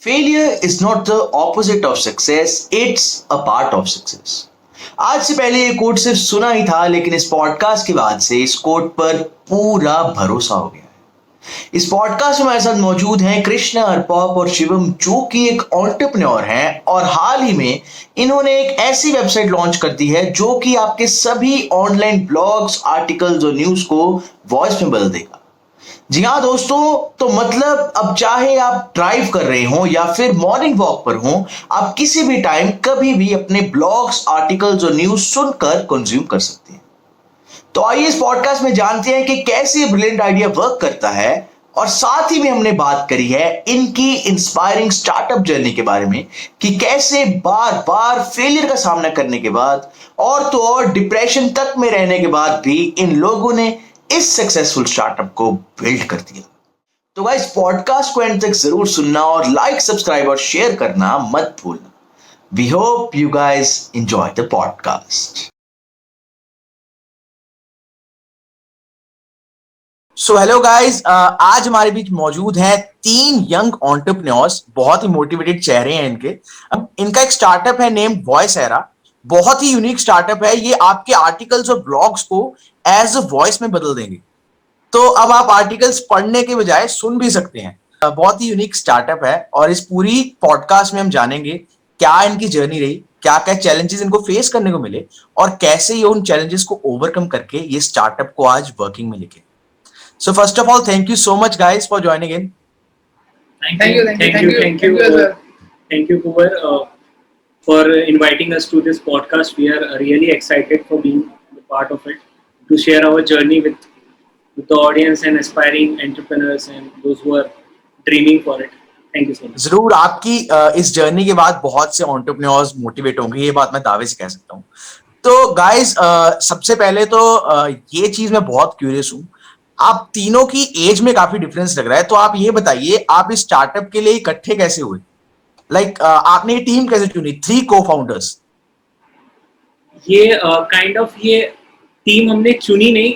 Failure is not the opposite of success, it's a part of success. आज से पहले ये कोट सिर्फ सुना ही था, लेकिन इस पॉडकास्ट के बाद से इस कोट पर पूरा भरोसा हो गया है। इस पॉडकास्ट में हमारे साथ मौजूद हैं कृष्णा, अर्पॉप और शिवम, जो कि एक एंटरप्रेन्योर हैं और हाल ही में इन्होंने एक ऐसी वेबसाइट लॉन्च कर दी है जो कि आपके सभी ऑनलाइन ब्लॉग्स, आर्टिकल्स और न्यूज को वॉइस में बदल देगा। जी हाँ दोस्तों, तो मतलब अब चाहे आप ड्राइव कर रहे हो या फिर मॉर्निंग वॉक पर हो, आप किसी भी टाइम कभी भी अपने ब्लॉग्स, आर्टिकल्स और न्यूज सुनकर कंज्यूम कर सकते हैं। तो आइए इस पॉडकास्ट में जानते हैं कि कैसे ये ब्रिलियंट आइडिया वर्क करता है, और साथ ही में हमने बात करी है इनकी इंस्पायरिंग स्टार्टअप जर्नी के बारे में कि कैसे बार बार फेलियर का सामना करने के बाद और तो और डिप्रेशन तक में रहने के बाद भी इन लोगों ने इस सक्सेसफुल स्टार्टअप को बिल्ड कर दिया। तो गाइस, पॉडकास्ट को एंड तक जरूर सुनना और लाइक, सब्सक्राइब और शेयर करना मत भूलना। We hope you guys enjoy the podcast. So hello guys, आज हमारे बीच मौजूद हैं 3 यंग एंटरप्रेन्योर्स। बहुत ही मोटिवेटेड चेहरे हैं इनके। इनका एक स्टार्टअप है नेम वॉइस एरा। बहुत ही यूनिक स्टार्टअप है। ये आपके आर्टिकल्स और ब्लॉग्स को एज अ वॉइस में बदल देंगे। तो अब आप आर्टिकल्स पढ़ने के बजाय सुन भी सकते हैं। बहुत ही यूनिक स्टार्टअप है और इस पूरी पॉडकास्ट में हम जानेंगे क्या इनकी जर्नी रही, क्या क्या चैलेंजेस इनको फेस करने को मिले और कैसे ये उन चैलेंजेस को ओवरकम करके ये स्टार्टअप को आज वर्किंग में लेके। So first of all, thank you so much, guys, for joining in. Thank you, Kubar, for inviting us to this podcast. We are really excited for being a part of it, to share our journey with the audience and aspiring entrepreneurs and those who are dreaming for it. Thank you so much. जरूर आपकी इस journey के बाद बहुत से entrepreneurs motivate होंगे, ये बात मैं दावे से कह सकता हूँ। तो गाइस, सबसे पहले तो ये चीज मैं बहुत क्यूरियस हूँ। आप तीनों की एज में काफी डिफरेंस लग रहा है, तो आप ये बताइए आप इस स्टार्टअप के लिए इकट्ठे कैसे हुए? आपने ये टीम कैसे चुनी? 3 को-फाउंडर्स। ये काइंड ऑफ ये टीम हमने चुनी नहीं,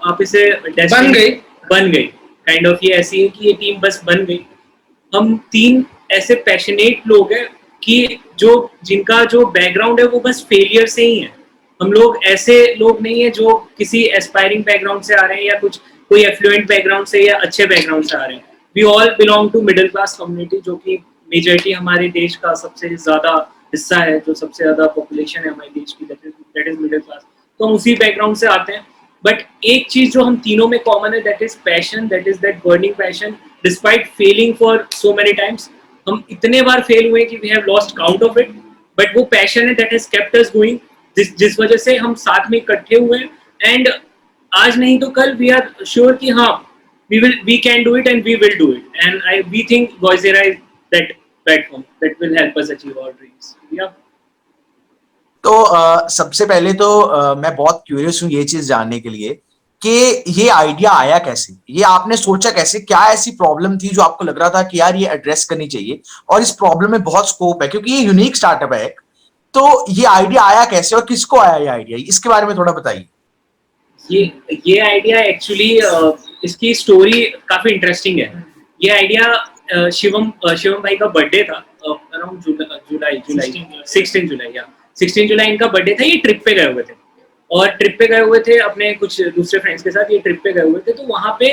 आप इसे बन गई काइंड ऑफ। ये ऐसी है कि ये टीम बस बन गई। हम 3 ऐसे पैशनेट लोग हैं कि जिनका जो बैकग्राउंड है वो बस फेलियर से ही है। हम लोग ऐसे लोग नहीं है जो किसी एस्पायरिंग बैकग्राउंड से आ रहे हैं या कोई एफ्लुएंट बैकग्राउंड से या अच्छे बैकग्राउंड से आ रहे हैं। We all belong to middle class community, जो कि मेजॉरिटी हमारे देश का सबसे ज्यादा हिस्सा है, जो सबसे ज्यादा पॉपुलेशन है हमारे देश की, दैट इज मिडिल क्लास। तो हम उसी बैकग्राउंड से आते हैं। बट एक चीज जो हम तीनों में कॉमन है, that is passion, that is that burning passion. Despite failing for so many times, हम इतने बार फेल हुए कि we have lost count of it, but वो पैशन है that has kept us going, जिस वजह से हम साथ में इकट्ठे हुए हैं। एंड आज नहीं तो कल वी आर श्योर कि हाँ, we can do it and we will do it, and we think Voicera is that platform that will help us achieve our dreams. Yeah. तो सबसे पहले तो मैं बहुत क्यूरियस हूँ ये चीज जानने के लिए कि ये आइडिया आया कैसे, ये आपने सोचा कैसे, क्या ऐसी प्रॉब्लम थी जो आपको लग रहा था कि यार ये एड्रेस करनी चाहिए और इस प्रॉब्लम में बहुत स्कोप है, क्योंकि ये यूनिक स्टार्टअप है। तो ये आइडिया आया कैसे और किसको आया ये आइडिया, इसके बारे में थोड़ा बताइए। ये आइडिया एक्चुअली, इसकी स्टोरी काफी इंटरेस्टिंग है। ये आइडिया शिवम भाई का बर्थडे था, अराउंड जुलाई 16 जुलाई, या 16 जुलाई इनका बर्थडे था। ये ट्रिप पे गए हुए थे और ट्रिप पे गए हुए थे अपने कुछ दूसरे फ्रेंड्स के साथ। ये ट्रिप पे गए हुए थे, तो वहां पे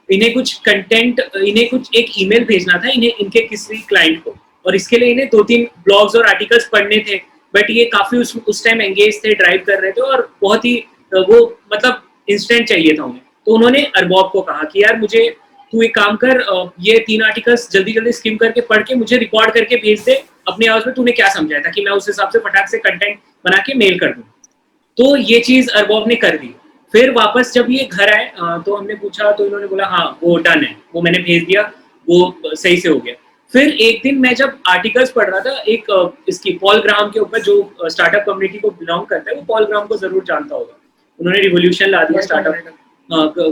इन्हें कुछ कंटेंट, इन्हें कुछ एक ईमेल भेजना था इन्हें इनके किसी क्लाइंट को, और इसके लिए इन्हें 2-3 ब्लॉग्स और आर्टिकल्स पढ़ने थे। बट ये काफी उस टाइम एंगेज थे, ड्राइव कर रहे थे और बहुत ही वो मतलब इंस्टेंट चाहिए था उन्हें। तो उन्होंने अर्बॉब को कहा कि यार मुझे तू एक काम कर, ये 3 आर्टिकल्स जल्दी जल्दी स्किम करके पढ़ के मुझे रिकॉर्ड करके भेज दे अपने आवाज में, तूने क्या समझाया था, कि मैं उस हिसाब से फटाक से कंटेंट बना के मेल कर दूं। तो ये चीज अर्बॉब ने कर दी। फिर वापस जब ये घर आए तो हमने पूछा, तो इन्होंने बोला हाँ वो डन है, वो मैंने भेज दिया, वो सही से हो गया। फिर एक दिन मैं जब आर्टिकल्स पढ़ रहा था, एक इसकी पॉल ग्राहम के ऊपर, जो स्टार्टअप कम्युनिटी को बिलोंग करता है, वो पॉल ग्राहम को जरूर जानता होगा। उन्होंने रिवोल्यूशन ला दिया स्टार्टअप,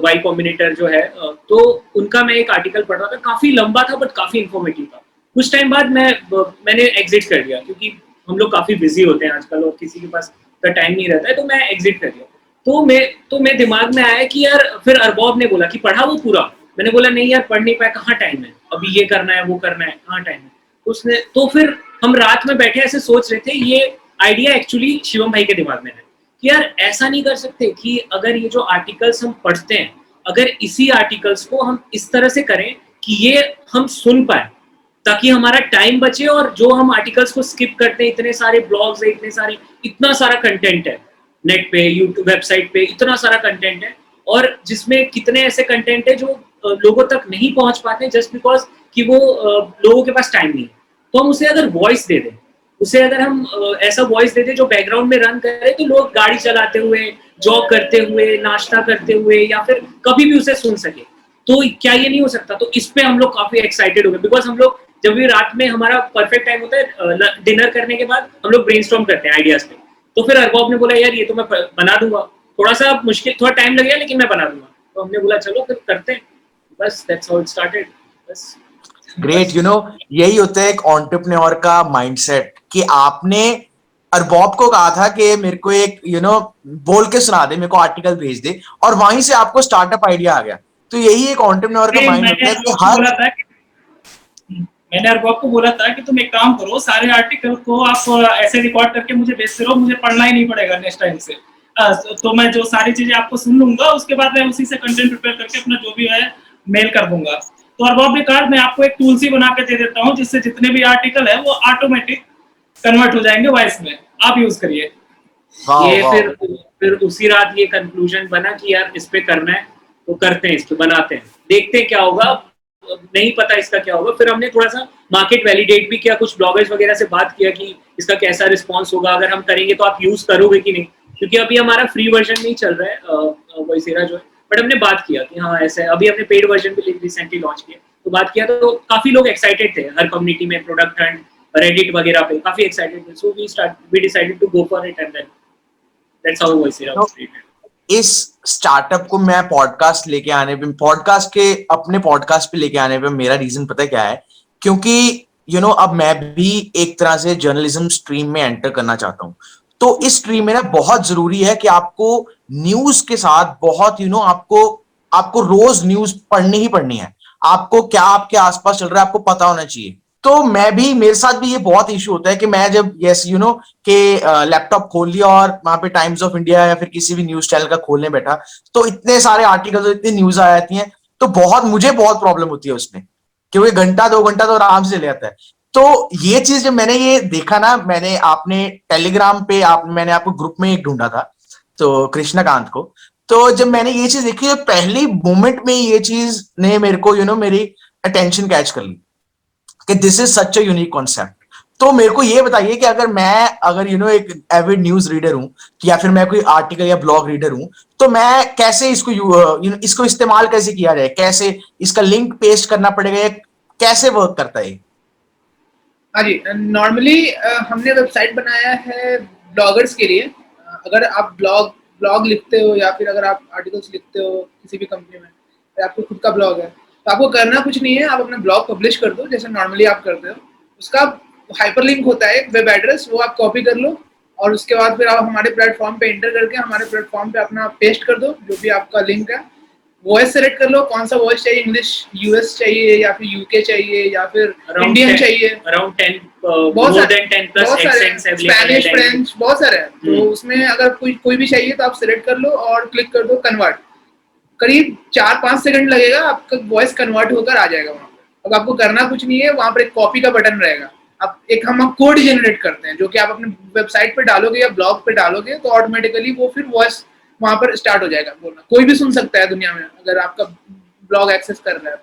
वाई कॉम्बिनेटर जो है। तो उनका मैं एक आर्टिकल पढ़ रहा था, काफी लंबा था बट काफी इन्फॉर्मेटिव था। कुछ टाइम बाद मैंने एग्जिट कर दिया, क्योंकि हम लोग काफी बिजी होते हैं आजकल और किसी के पास का टाइम नहीं रहता है, तो मैं एग्जिट कर दिया। तो मैं दिमाग में आया कि यार, फिर अर्बॉब ने बोला कि पढ़ा वो पूरा। मैंने बोला नहीं यार, पढ़ नहीं पाया, कहाँ टाइम है, अभी ये करना है वो करना है, कहाँ टाइम है। उसने तो फिर हम रात में बैठे ऐसे सोच रहे थे, ये आइडिया एक्चुअली शिवम भाई के दिमाग में है कि यार ऐसा नहीं कर सकते कि अगर ये जो आर्टिकल्स हम पढ़ते हैं, अगर इसी आर्टिकल्स को हम इस तरह से करें कि ये हम सुन पाए, ताकि हमारा टाइम बचे, और जो हम आर्टिकल्स को स्किप करते हैं, इतने सारे ब्लॉग्स है, इतना सारा कंटेंट है नेट पे, यूट्यूब वेबसाइट पे इतना सारा कंटेंट है, और जिसमें कितने ऐसे कंटेंट है जो लोगों तक नहीं पहुंच पाते जस्ट बिकॉज कि वो लोगों के पास टाइम नहीं है। तो हम उसे अगर वॉइस दे दें, उसे अगर हम ऐसा वॉइस दे दें जो बैकग्राउंड में रन करे, तो लोग गाड़ी चलाते हुए, जॉब करते हुए, नाश्ता करते हुए, या फिर कभी भी उसे सुन सके। तो क्या ये नहीं हो सकता? तो इस पे हम लोग काफी एक्साइटेड हो गए, बिकॉज हम लोग जब भी रात में हमारा परफेक्ट टाइम होता है डिनर करने के बाद, हम लोग ब्रेनस्टॉर्म करते हैं आइडियाज पे। तो फिर अरबाब ने बोला यार ये तो मैं बना दूंगा, थोड़ा सा मुश्किल, थोड़ा टाइम लगेगा लेकिन मैं बना दूंगा। तो हमने बोला चलो फिर करते हैं, बस दैट्स हाउ इट स्टार्टेड। बस ग्रेट, यही होता है एक एंटरप्रेन्योर का माइंडसेट कि आपने अरबॉब को कहा था कि मेरे को एक बोल के सुना दे, मेरे को आर्टिकल भेज दे, और वहीं से आपको स्टार्टअप आइडिया आ गया। तो यही एक एंटरप्रेन्योर का माइंड होता है कि मैंने अरबाब को बोला था कि तुम एक काम करो, सारे आर्टिकल को आप ऐसे रिकॉर्ड करके मुझे भेजते रहो, मुझे पढ़ना ही नहीं पड़ेगा नेक्स्ट टाइम से। तो मैं जो सारी चीजें आपको सुन लूंगा, उसके बाद मैं उसी से कंटेंट प्रिपेयर करके अपना जो भी है मेल कर दूंगा। तो अरबाब ने कहा मैं आपको एक टूल सी बना के दे देता हूँ, जिससे जितने भी आर्टिकल है वो ऑटोमेटिक कन्वर्ट हो जाएंगे वॉइस में, आप यूज करिए। ये फिर उसी रात ये कंक्लूजन बना कि यार इस पे करना है, तो करते हैं, इस पे बनाते हैं, देखते हैं क्या होगा, नहीं पता इसका क्या होगा। फिर हमने थोड़ा सा मार्केट वैलिडेट भी किया, कुछ ब्लॉगर्स वगैरह से बात किया कि इसका कैसा रिस्पॉन्स होगा, अगर हम करेंगे तो आप यूज करोगे कि नहीं, क्योंकि अभी हमारा फ्री वर्जन नहीं चल रहा है वॉइसेरा जो है। बट हमने बात किया कि हाँ ऐसा है, अभी हमने पेड वर्जन भी रिसेंटली लॉन्च किया, तो बात किया तो काफी लोग एक्साइटेड थे, हर कम्युनिटी में, प्रोडक्ट एंड रेडिट वगैरह पे काफी एक्साइटेड थे। So we decided to go for it, and then that's how Voicera was created. इस स्टार्टअप को मैं पॉडकास्ट के अपने पॉडकास्ट पे लेके आने पे मेरा रीजन पता है क्या है? क्योंकि अब मैं भी एक तरह से जर्नलिज्म स्ट्रीम में एंटर करना चाहता हूं। तो इस स्ट्रीम में ना बहुत जरूरी है कि आपको न्यूज के साथ बहुत आपको रोज न्यूज पढ़नी ही पढ़नी है। आपको क्या आपके आसपास चल रहा है आपको पता होना चाहिए। तो मेरे साथ भी ये बहुत इशू होता है कि मैं जब के लैपटॉप खोल लिया और वहां पे टाइम्स ऑफ इंडिया या फिर किसी भी न्यूज चैनल का खोलने बैठा, तो इतने सारे आर्टिकल, इतनी न्यूज आ जाती हैं, तो मुझे बहुत प्रॉब्लम होती है उसमें, क्योंकि घंटा 2 घंटा तो आराम से चले जाता है। तो ये चीज जब मैंने ये देखा ना, आपने टेलीग्राम पे मैंने आपको ग्रुप में एक ढूंढा था, तो कृष्णकांत को। तो जब मैंने ये चीज देखी, पहली मोमेंट में ये चीज ने मेरे को मेरी अटेंशन कैच कर ली कि this is such a unique concept. तो मेरे को ये बताइए कि अगर एक एविड न्यूज रीडर हूं, या फिर मैं कोई आर्टिकल या ब्लॉग रीडर हूं, तो मैं कैसे इसको इस्तेमाल कैसे किया जाए, कैसे इसका लिंक पेस्ट करना पड़ेगा, कैसे वर्क करता है? हाँ जी, नॉर्मली हमने वेबसाइट बनाया है ब्लॉगर्स के लिए। अगर आप ब्लॉग लिखते हो, या फिर अगर आप आर्टिकल्स लिखते हो किसी भी कंपनी में, या आपको खुद का ब्लॉग है, तो आपको करना कुछ नहीं है, आप अपना ब्लॉग पब्लिश कर दो जैसे नॉर्मली आप करते हो। उसका हाइपरलिंक होता है, वेब एड्रेस, वो आप कॉपी कर लो, और उसके बाद फिर आप हमारे प्लेटफॉर्म पे एंटर करके हमारे प्लेटफॉर्म पे अपना पेस्ट कर दो जो भी आपका लिंक है। वॉइस सेलेक्ट कर लो, कौन सा वॉइस चाहिए, इंग्लिश यूएस चाहिए, या फिर यूके चाहिए, या फिर इंडियन चाहिए। अराउंड 10 बहुत more than 10 plus accents available, Spanish, French, बहुत सारे हैं। तो उसमें अगर कोई भी चाहिए तो आप सिलेक्ट कर लो और क्लिक कर दो कन्वर्ट। करीब 4-5 सेकंड लगेगा, आपका वॉइस कन्वर्ट होकर आ जाएगा वहाँ पे। अब आपको करना कुछ नहीं है, वहाँ पर एक कॉपी का बटन रहेगा। अब हम कोड जनरेट करते हैं, जो कि आप अपने वेबसाइट पे डालोगे या ब्लॉग पे डालोगे, तो ऑटोमेटिकली वो फिर वॉइस वहां पर स्टार्ट हो जाएगा बोलना। कोई भी सुन सकता है दुनिया में, अगर आपका ब्लॉग एक्सेस कर रहा है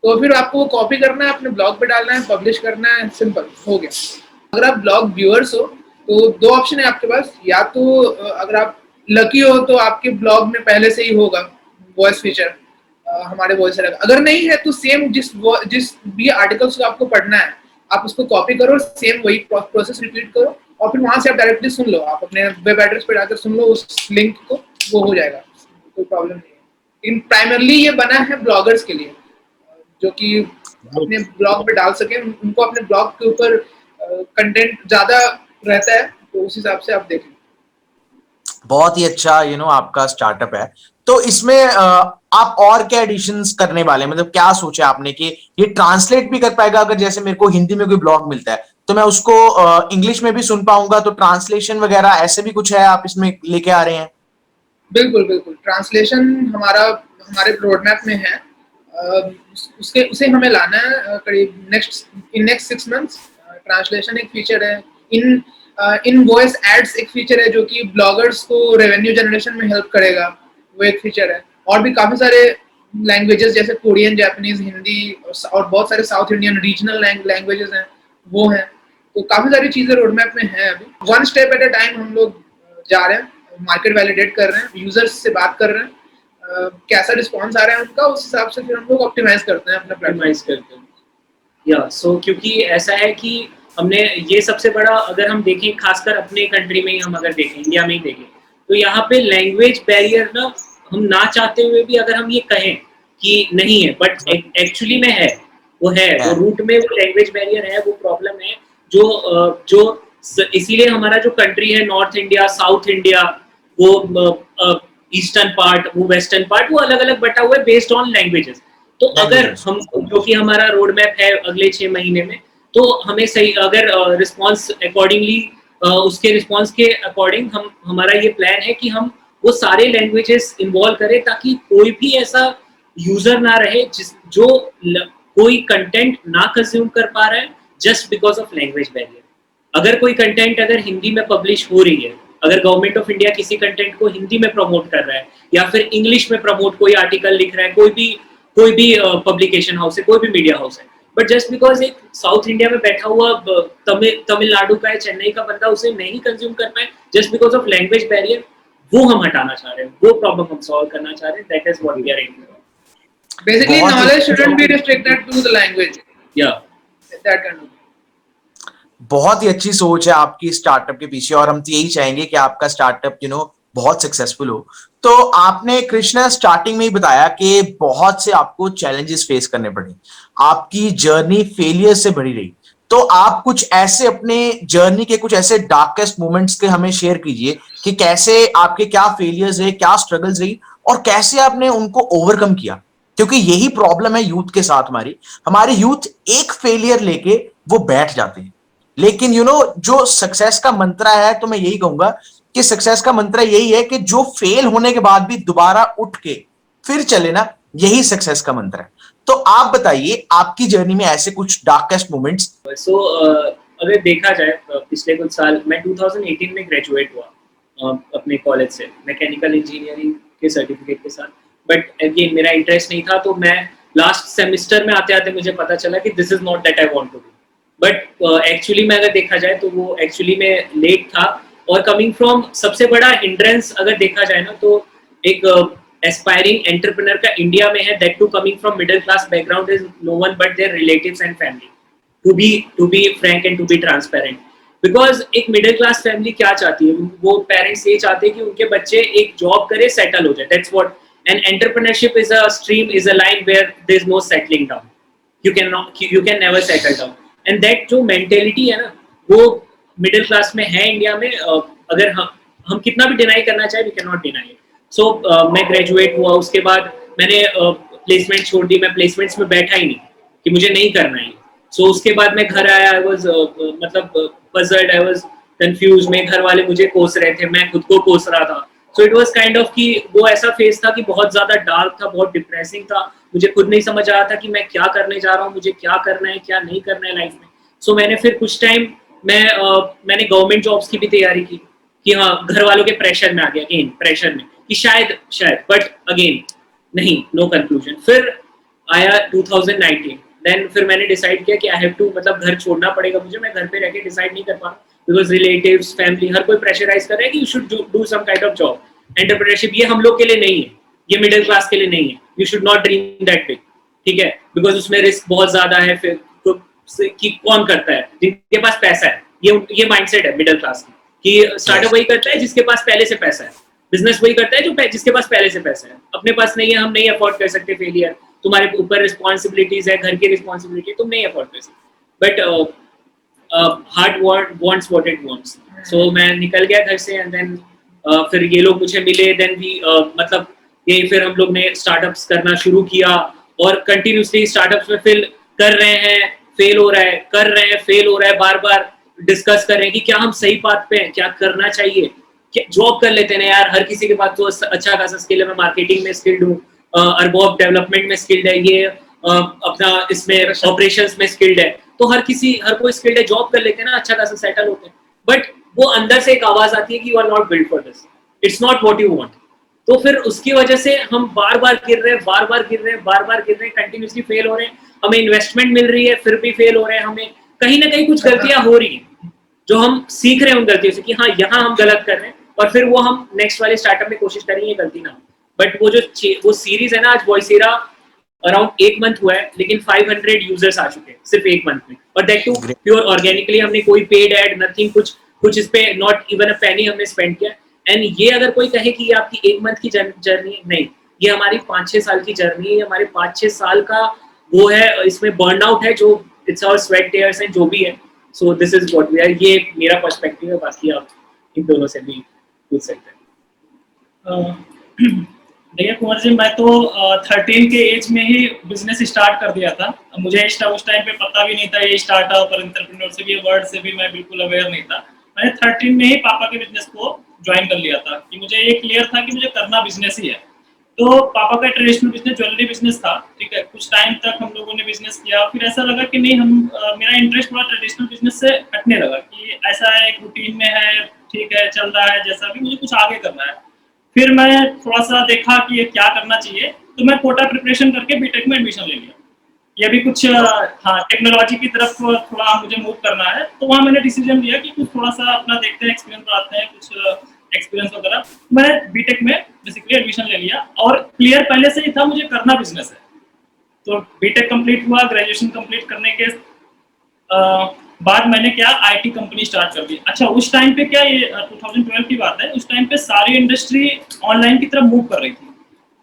तो फिर आपको वो कॉपी करना है, अपने ब्लॉग पे डालना है, पब्लिश करना है, सिंपल हो गया। अगर आप ब्लॉग व्यूअर्स हो तो 2 ऑप्शन है आपके पास। या तो अगर आप लकी हो तो आपके ब्लॉग में पहले से ही होगा वॉइस फीचर, हमारे वॉइस रहेगा। अगर नहीं है तो सेम जिस भी आर्टिकल्स को आपको पढ़ना है, आप उसको कॉपी करो, सेम वही प्रोसेस रिपीट करो, और फिर वहां से आप डायरेक्टली सुन लो। आप अपने वेब एड्रेस पे जाकर सुन लो उस लिंक को, वो हो जाएगा, कोई प्रॉब्लम नहीं है। लेकिन प्राइमरली ये बना है ब्लॉगर्स के लिए, जो कि अपने ब्लॉग पे डाल सके। उनको अपने ब्लॉग के ऊपर कंटेंट ज्यादा रहता है, तो उस हिसाब से आप देखें। बहुत ही अच्छा आपका स्टार्टअप है। तो इसमें आप और क्या एडिशंस करने वाले हैं? मतलब क्या सोचा आपने कि ये ट्रांसलेट भी कर पाएगा? अगर जैसे मेरे को हिंदी में कोई ब्लॉग मिलता है तो मैं उसको इंग्लिश में भी सुन पाऊंगा, तो ट्रांसलेशन वगैरह ऐसे भी कुछ है आप इसमें लेके आ रहे हैं? बिल्कुल बिल्कुल, ट्रांसलेशन हमारा हमारे रोड मैप में है। उसके उसे हमें लाना है करीब नेक्स्ट 6 मंथ्स। ट्रांसलेशन एक फीचर है, इन इन वॉइस एड्स एक फीचर है जो कि ब्लॉगर्स को रेवेन्यू जनरेशन में हेल्प करेगा, वो एक फीचर है। और भी काफी सारे लैंग्वेजेस जैसे कोरियन, जापानीज, हिंदी और बहुत सारे साउथ इंडियन रीजनल लैंग्वेजेस हैं, वो हैं। तो काफी सारी चीजें रोड मैप में हैं। अभी one step at a time हम लोग जा रहे हैं, मार्केट वैलिडेट कर रहे हैं, यूजर्स से बात कर रहे हैं, कैसा रिस्पॉन्स आ रहा है उनका, उस हिसाब से फिर हम लोग ऑप्टिमाइज करते हैं अपना प्लेटफॉर्म। ऑप्टिमाइज करते हैं। या सो क्योंकि ऐसा है कि हमने ये सबसे बड़ा, अगर हम देखें खासकर अपने कंट्री में ही, हम अगर देखें इंडिया में ही देखें, तो यहाँ पे लैंग्वेज बैरियर ना, हम ना चाहते हुए भी अगर हम ये कहें कि नहीं है, बट एक्चुअली में है, वो रूट में वो लैंग्वेज बैरियर है, वो प्रॉब्लम है। जो इसीलिए हमारा जो कंट्री है, नॉर्थ इंडिया, साउथ इंडिया, वो ईस्टर्न पार्ट, वो वेस्टर्न पार्ट, वो अलग अलग बटा हुआ है बेस्ड ऑन लैंग्वेजेस। तो अगर हम, जो कि हमारा रोड मैप है अगले 6 महीने में, तो हमें सही, अगर रिस्पॉन्स अकॉर्डिंगली, उसके रिस्पॉन्स के अकॉर्डिंग हम, हमारा ये प्लान है कि हम वो सारे लैंग्वेजेस इन्वॉल्व करें, ताकि कोई भी ऐसा यूजर ना रहे जो कोई कंटेंट ना कंज्यूम कर पा रहा है just because of language barrier. अगर कोई कंटेंट अगर हिंदी में पब्लिश हो रही है, अगर गवर्नमेंट ऑफ इंडिया किसी कंटेंट को हिंदी में प्रमोट कर रहा है, या फिर इंग्लिश में प्रमोट कोई आर्टिकल लिख रहा है, कोई भी पब्लिकेशन हाउस है, कोई भी मीडिया हाउस है, बट जस्ट बिकॉज एक साउथ इंडिया में बैठा हुआ तमिलनाडु का है, चेन्नई का बंदा उसे नहीं कंज्यूम कर पाए just because of language barrier, वो हम हटाना चाह रहे हैं, वो प्रॉब्लम हम सॉल्व करना चाह रहे हैं। That is what we are aiming for. Basically knowledge shouldn't be restricted to the language, या दैट काइंड ऑफ। बहुत ही अच्छी सोच है आपकी स्टार्टअप के पीछे, और हम तो यही चाहेंगे कि आपका स्टार्टअप बहुत सक्सेसफुल हो। तो आपने कृष्णा स्टार्टिंग में ही बताया कि बहुत से आपको चैलेंजेस फेस करने पड़े, आपकी जर्नी फेलियर से भरी रही। तो आप कुछ ऐसे अपने जर्नी के कुछ ऐसे डार्केस्ट मोमेंट्स के हमें शेयर कीजिए कि कैसे आपके क्या फेलियर्स रहे, क्या स्ट्रगल्स रही, और कैसे आपने उनको ओवरकम किया। क्योंकि यही प्रॉब्लम है यूथ के साथ, हमारी यूथ एक फेलियर लेके वो बैठ जाते हैं। लेकिन जो सक्सेस का मंत्रा है, तो मैं यही कहूंगा कि सक्सेस का मंत्रा यही है कि जो फेल होने के बाद भी दोबारा उठ के फिर चले ना, यही सक्सेस का मंत्र है। तो आप बताइए आपकी जर्नी में ऐसे कुछ डार्केस्ट मोमेंट्स। सो अगर देखा जाए पिछले कुछ साल, मैं 2018 में ग्रेजुएट हुआ अपने कॉलेज से, मैकेनिकल इंजीनियरिंग के सर्टिफिकेट के साथ। बट अगेन मेरा इंटरेस्ट नहीं था, तो मैं लास्ट सेमेस्टर में आते आते मुझे पता चला कि this is not that I want to do. But actually में अगर देखा जाए तो वो एक्चुअली में लेट था। और कमिंग फ्रॉम, सबसे बड़ा हिंड्रेंस अगर देखा जाए ना, तो एक एस्पायरिंग एंटरप्रेन्योर का इंडिया में है, that too coming from middle class background, is no one but their relatives and family, to be frank and to be transparent. Because एक मिडिल क्लास फैमिली क्या चाहती है, वो पेरेंट्स ये चाहते हैं कि उनके बच्चे एक जॉब करे, सेटल हो जाए। That's what and entrepreneurship is a stream, is a line where there is no settling down, you can never settle down, and that जो मेंटेलिटी है ना, वो मिडिल क्लास में है इंडिया में। अगर हम कितना भी डिनाई करना चाहे, we can not deny it. So मैं ग्रेजुएट हुआ, उसके बाद मैंने प्लेसमेंट छोड़ दी, मैं प्लेसमेंट्स में बैठा ही नहीं कि मुझे नहीं करना है। सो उसके बाद मैं घर आया, आई वाज मतलब पजल्ड, आई वाज कंफ्यूज। मेरे घर वाले मुझे कोस रहे थे, मैं खुद को कोस रहा था। So it was kind of कि वो ऐसा फेज था कि बहुत ज्यादा डार्क था, बहुत डिप्रेसिंग था। मुझे खुद नहीं समझ आ रहा था कि मैं क्या करने जा रहा हूँ, मुझे क्या करना है, क्या नहीं करना है लाइफ में। सो मैंने फिर कुछ टाइम मैंने गवर्नमेंट जॉब्स की भी तैयारी की कि हाँ, घर वालों के प्रेशर में आ गया, अगेन प्रेशर में कि शायद, बट अगेन नहीं, नो कंक्लूजन। फिर आया 2019, देन फिर मैंने डिसाइड किया कि आई हैव टू, मतलब घर छोड़ना पड़ेगा मुझे, मैं घर पे रह के डिसाइड नहीं कर पा रहा, बिकॉज रिलेटिव्स, फैमिली, हर कोई प्रेशराइज कर रहा है कि you should do some kind of job. Entrepreneurship ये हम लोग के लिए नहीं है, ये मिडिल क्लास के लिए नहीं है, you should not dream that big, ठीक है, बिकॉज उसमें रिस्क बहुत ज्यादा है। फिर कि कौन करता है, जिनके पास पैसा है, ये माइंडसेट है मिडिल क्लास की, कि स्टार्टअप वही करता है जिसके पास पहले से पैसा है, बिजनेस वही करता है जो जिसके पास पहले से पैसा है। अपने पास नहीं है, हम नहीं अफोर्ड कर सकते फेलियर, तुम्हारे ऊपर रिस्पॉन्सिबिलिटीज है, घर की रिस्पॉन्सिबिलिटी, तुम नहीं अफोर्ड कर सकते। But heart wants what it wants. So मैं निकल गया घर से, एंड देन फिर ये लोग मुझे मिले, देन भी मतलब ये फिर हम लोग ने स्टार्टअप्स करना शुरू किया और कंटिन्यूसली स्टार्टअप्स में फिर कर रहे हैं, फेल हो रहा है, कर रहे हैं, फेल हो रहा है, बार बार डिस्कस कर रहे हैं कि क्या हम सही पाथ पे हैं, क्या करना चाहिए, जॉब कर लेते हैं ना यार, हर किसी के पास तो अच्छा खासा स्किल है, मैं मार्केटिंग में स्किल्ड हूँ, अर्बॉब डेवलपमेंट में स्किल्ड है, ये अपना इसमें ऑपरेशंस में स्किल्ड है, तो हर कोई स्किल्ड है, जॉब कर लेते हैं ना, अच्छा खासा सेटल होते हैं, बट वो अंदर से एक आवाज आती है कि you are not build for this, it's not what you want. तो फिर उसकी वजह से हम बार बार गिर रहे हैं, कंटिन्यूसली फेल हो रहे हैं, हमें इन्वेस्टमेंट मिल रही है फिर भी फेल हो रहे हैं, हमें कहीं ना कहीं कुछ गलतियां हो रही हैं जो हम सीख रहे हैं उन गलतियों से कि हाँ यहाँ हम गलत कर रहे हैं, और फिर वो हम नेक्स्ट वाले स्टार्टअप में कोशिश करेंगे गलती ना हो। बट वो सीरीज है ना, आज वॉइसेरा अराउंड 1 मंथ हुआ है, लेकिन 500 यूजर्स आ चुके हैं सिर्फ 1 मंथ में, और दैट टू प्योर ऑर्गेनिकली, हमने कोई पेड एड नथिंग, कुछ इस पे नॉट इवन अ पेनी हमने स्पेंड किया। एंड ये अगर कोई कहे कि ये आपकी 1 मंथ की जर्नी, नहीं, ये हमारी 5-6 साल की जर्नी है, हमारे 5-6 साल का वो है, इसमें बर्नआउट है, जो इट्स आवर स्वेट टेयर्स है, जो भी है। So this is what we are, ये मेरा पर्सपेक्टिव है, बाकी आप इन दोनों से भी पूछ सकते हैं। देखिए कुंवर जी, मैं तो 13 के एज में ही बिजनेस स्टार्ट कर दिया था। मुझे उस टाइम पे पता भी नहीं था ये स्टार्टअप और एंटरप्रेन्योरशिप, ये वर्ड से भी मैं बिल्कुल अवेयर नहीं था। मैंने 13 में ही पापा के बिजनेस को ज्वाइन कर लिया था कि मुझे ये क्लियर था कि मुझे करना बिजनेस ही है। तो पापा का ट्रेडिशनल बिजनेस ज्वेलरी बिजनेस था, ठीक है। कुछ टाइम तक हम लोगों ने बिजनेस किया, फिर ऐसा लगा कि नहीं, मेरा इंटरेस्ट थोड़ा ट्रेडिशनल बिजनेस से हटने लगा कि ऐसा है, एक रूटीन में है, ठीक है, चल रहा है जैसा भी, मुझे कुछ आगे करना है। फिर मैं थोड़ा सा देखा कि ये क्या करना चाहिए, तो मैं कोटा प्रिपरेशन करके बीटेक में एडमिशन ले लिया। ये भी कुछ हाँ, टेक्नोलॉजी की तरफ थोड़ा मुझे मूव करना है, तो वहाँ मैंने डिसीजन लिया कि कुछ थोड़ा सा अपना देखते हैं, एक्सपीरियंस बढ़ाते हैं, कुछ एक्सपीरियंस वगैरह। मैं बीटेक में बेसिकली एडमिशन ले लिया, और क्लियर पहले से ही था मुझे करना बिजनेस है। तो बीटेक कंप्लीट हुआ, ग्रेजुएशन कंप्लीट करने के बाद मैंने क्या, आईटी कंपनी स्टार्ट कर दी। अच्छा, उस टाइम पे क्या, ये 2012 की बात है, उस टाइम पे सारी इंडस्ट्री ऑनलाइन की तरफ मूव कर रही थी।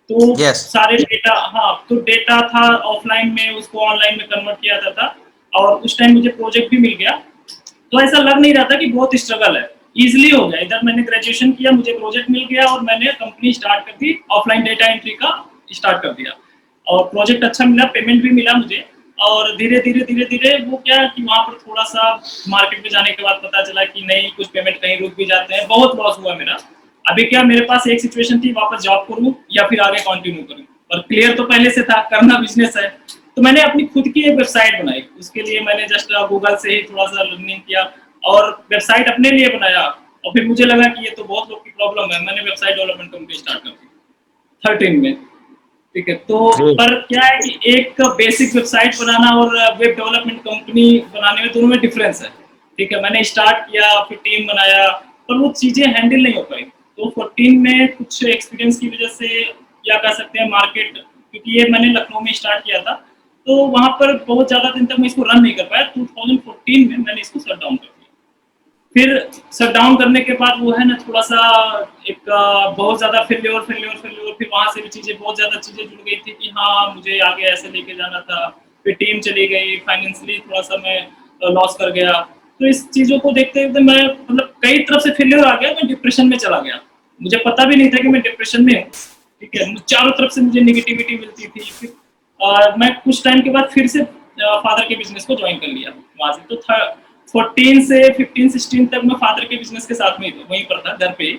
तो सारे डेटा, हाँ, तो डेटा था ऑफलाइन में, उसको ऑनलाइन में कन्वर्ट किया जाता था, और उस टाइम मुझे प्रोजेक्ट भी मिल गया। तो ऐसा लग नहीं रहा था कि बहुत स्ट्रगल है, इजिली हो गया। इधर मैंने ग्रेजुएशन किया, मुझे प्रोजेक्ट मिल गया, और मैंने कंपनी स्टार्ट कर दी, ऑफलाइन डेटा एंट्री का स्टार्ट कर दिया, और प्रोजेक्ट अच्छा मिला, पेमेंट भी मिला मुझे। और धीरे धीरे वो क्या कि वहाँ पर थोड़ा सा मार्केट में जाने के बाद पता चला कि नहीं, कुछ पेमेंट कहीं रुक भी जाते हैं, बहुत लॉस हुआ मेरा। अभी क्या, मेरे पास एक सिचुएशन थी, वापस जॉब करूँ या फिर आगे कंटिन्यू करूँ, और क्लियर तो पहले से था, करना बिजनेस है। तो मैंने अपनी खुद की एक वेबसाइट बनाई, उसके लिए मैंने जस्ट गूगल से ही थोड़ा सा लर्निंग किया और वेबसाइट अपने लिए बनाया। और फिर मुझे लगा कि ये तो बहुत लोग की प्रॉब्लम है, मैंने वेबसाइट डेवलपमेंट कंपनी स्टार्ट कर दी 13 में, ठीक है। तो पर क्या है कि एक बेसिक वेबसाइट बनाना और वेब डेवलपमेंट कंपनी बनाने में, दोनों में डिफरेंस है, ठीक है। मैंने स्टार्ट किया, फिर टीम बनाया, पर वो चीज़ें हैंडल नहीं हो पाई। तो 14 में कुछ एक्सपीरियंस की वजह से, या कह सकते हैं मार्केट, क्योंकि ये मैंने लखनऊ में स्टार्ट किया था, तो वहाँ पर बहुत ज़्यादा दिन तक मैं इसको रन नहीं कर पाया। 2014 में मैंने इसको शट डाउन कर दिया। फिर शट डाउन करने के बाद वो है ना, थोड़ा सा एक बहुत ज़्यादा फेल्योर, फिर वहाँ से भी चीज़ें, बहुत ज़्यादा चीज़ें जुड़ गई थी कि हाँ, मुझे आगे ऐसे लेके जाना था। फिर टीम चली गई, फाइनेंशियली थोड़ा सा मैं लॉस कर गया। तो इस चीज़ों को देखते हुए मैं, मतलब कई तरफ से फेल्योर आ गया, मैं डिप्रेशन में चला गया। मुझे पता भी नहीं था कि मैं डिप्रेशन में हूँ, ठीक है। चारों तरफ से मुझे निगेटिविटी मिलती थी। फिर मैं कुछ टाइम के बाद फिर से फादर के बिजनेस को ज्वाइन कर लिया वहाँ से। तो 14 से 15-16 तक मैं फादर के बिजनेस के साथ में वहीं पर था, घर पे।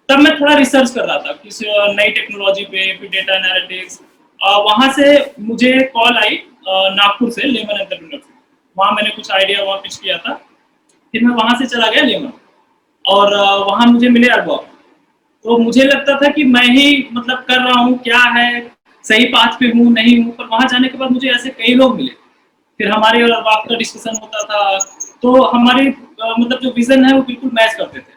तब मैं थोड़ा रिसर्च कर रहा था किसी नई टेक्नोलॉजी पे, फिर डेटा एनालिटिक्स। वहाँ से मुझे कॉल आई नागपुर से, लेमन एंटरप्रेन्योरशिप। वहाँ मैंने कुछ आइडिया वहाँ पिच किया था, फिर मैं वहाँ से चला गया लेमन, और वहाँ मुझे मिले अर्बॉब। तो मुझे लगता था कि मैं ही मतलब कर रहा हूँ, क्या है, सही पाथ पे हूँ नहीं हूँ। पर वहाँ जाने के बाद मुझे ऐसे कई लोग मिले, फिर हमारे और अर्बाब का डिस्कशन होता था। तो हमारी मतलब जो विजन है वो बिल्कुल मैच करते थे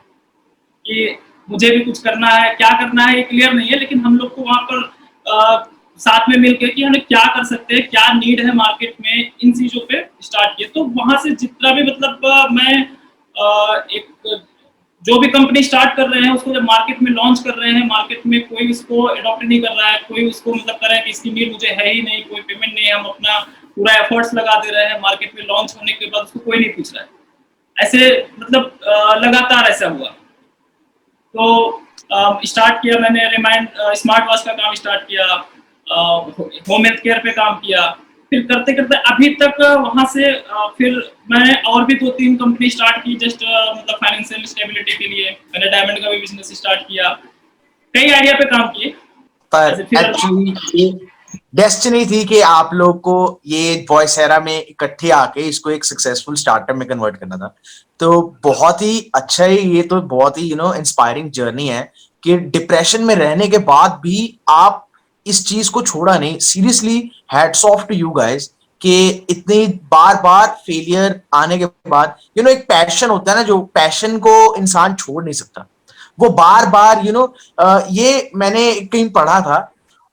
कि मुझे भी कुछ करना है, क्या करना है ये क्लियर नहीं है, लेकिन हम लोग को वहाँ पर साथ में मिलकर कि हमें क्या कर सकते हैं, क्या नीड है मार्केट में, इन चीज़ों पे स्टार्ट किए। तो वहाँ से जितना भी मतलब मैं एक जो भी कंपनी स्टार्ट कर रहे हैं उसको जब मार्केट में लॉन्च कर रहे हैं, मार्केट में कोई उसको अडॉप्ट नहीं कर रहा है, कोई उसको मतलब कर रहा है कि इसकी नीड मुझे है ही नहीं, कोई पेमेंट नहीं है, हम अपना पूरा एफर्ट्स लगा दे रहे हैं, मार्केट में लॉन्च होने के बाद उसको कोई नहीं पूछ रहा है। ऐसे मतलब लगातार ऐसा हुआ। तो स्टार्ट किया मैंने रिमाइंड स्मार्ट वॉच का काम स्टार्ट किया, होम हेल्थ केयर पे काम किया, फिर करते करते अभी तक वहां से फिर मैंने और भी 2-3 कंपनी स्टार्ट की जस्ट मतलब फाइनेंशियल स्टेबिलिटी के लिए। मैंने डायमंड का भी बिजनेस स्टार्ट किया, कई आइडिया पे काम किए। पर ऐसे फिर एक्चुअली डेस्टिनी थी कि आप लोग को ये वॉइसेरा में इकट्ठे आके इसको एक सक्सेसफुल स्टार्टअप में कन्वर्ट करना था। तो बहुत ही अच्छा है, ये तो बहुत ही इंस्पायरिंग जर्नी है कि डिप्रेशन में रहने के बाद भी आप इस चीज को छोड़ा नहीं। Seriously hats off to you guys कि इतनी बार बार फेलियर आने के बाद एक पैशन होता है ना, जो पैशन को इंसान छोड़ नहीं सकता, वो बार बार ये मैंने कहीं पढ़ा था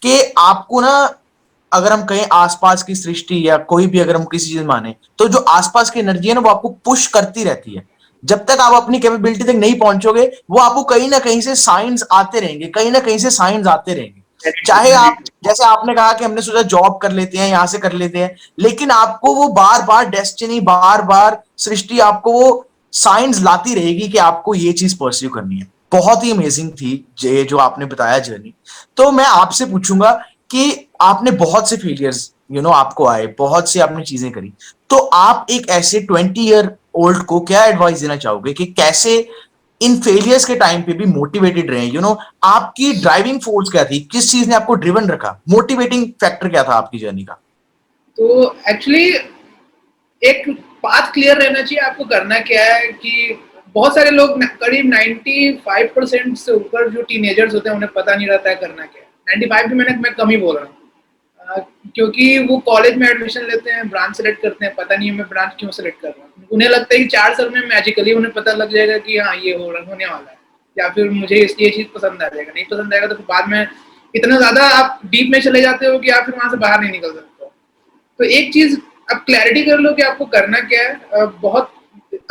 कि आपको ना, अगर हम कहें आसपास की सृष्टि या कोई भी अगर हम किसी चीज माने, तो जो आसपास की एनर्जी है ना वो आपको पुश करती रहती है। जब तक आप अपनी कैपेबिलिटी तक नहीं पहुंचोगे वो आपको कहीं ना कहीं से साइंस आते रहेंगे, कहीं ना कहीं से साइंस आते रहेंगे। चाहे आप, जैसे आपने कहा कि हमने सोचा जॉब कर लेते हैं, यहां से कर लेते हैं, लेकिन आपको वो बार बार डेस्टिनी, बार बार सृष्टि आपको वो साइंस लाती रहेगी कि आपको ये चीज परस्यू करनी है। बहुत ही अमेजिंग थी ये जो आपने बताया जर्नी। तो मैं आपसे पूछूंगा कि आपने बहुत से फेलियर्स आपको आए, बहुत सी आपने चीजें करी, तो आप एक ऐसे 20 ईयर ओल्ड को क्या एडवाइस देना चाहोगे कि कैसे इन फेलियर्स के टाइम पे भी मोटिवेटेड रहे? आपकी ड्राइविंग फोर्स क्या थी, किस चीज ने आपको ड्रिवन रखा, मोटिवेटिंग फैक्टर क्या था आपकी जर्नी का? तो एक्चुअली एक पाथ क्लियर रहना चाहिए आपको करना क्या है। कि बहुत सारे लोग करीब 95% से ऊपर जो टीनेजर्स होते हैं उन्हें पता नहीं रहता है करना क्या है। 95 भी मैं कम ही बोल रहा हूँ, क्योंकि वो कॉलेज में एडमिशन लेते हैं, ब्रांच सेलेक्ट करते हैं, पता नहीं है मैं ब्रांच क्यों सेलेक्ट कर रहा हूँ। उन्हें लगता है कि 4 साल में मैजिकली उन्हें पता लग जाएगा कि हाँ ये होने वाला है, या फिर मुझे ये चीज़ पसंद आ जाएगा। नहीं पसंद आएगा तो फिर बाद में इतना ज़्यादा आप डीप में चले जाते हो कि आप फिर वहाँ से बाहर नहीं निकल सकते हो। तो एक चीज़ आप क्लैरिटी कर लो कि आपको करना क्या है। बहुत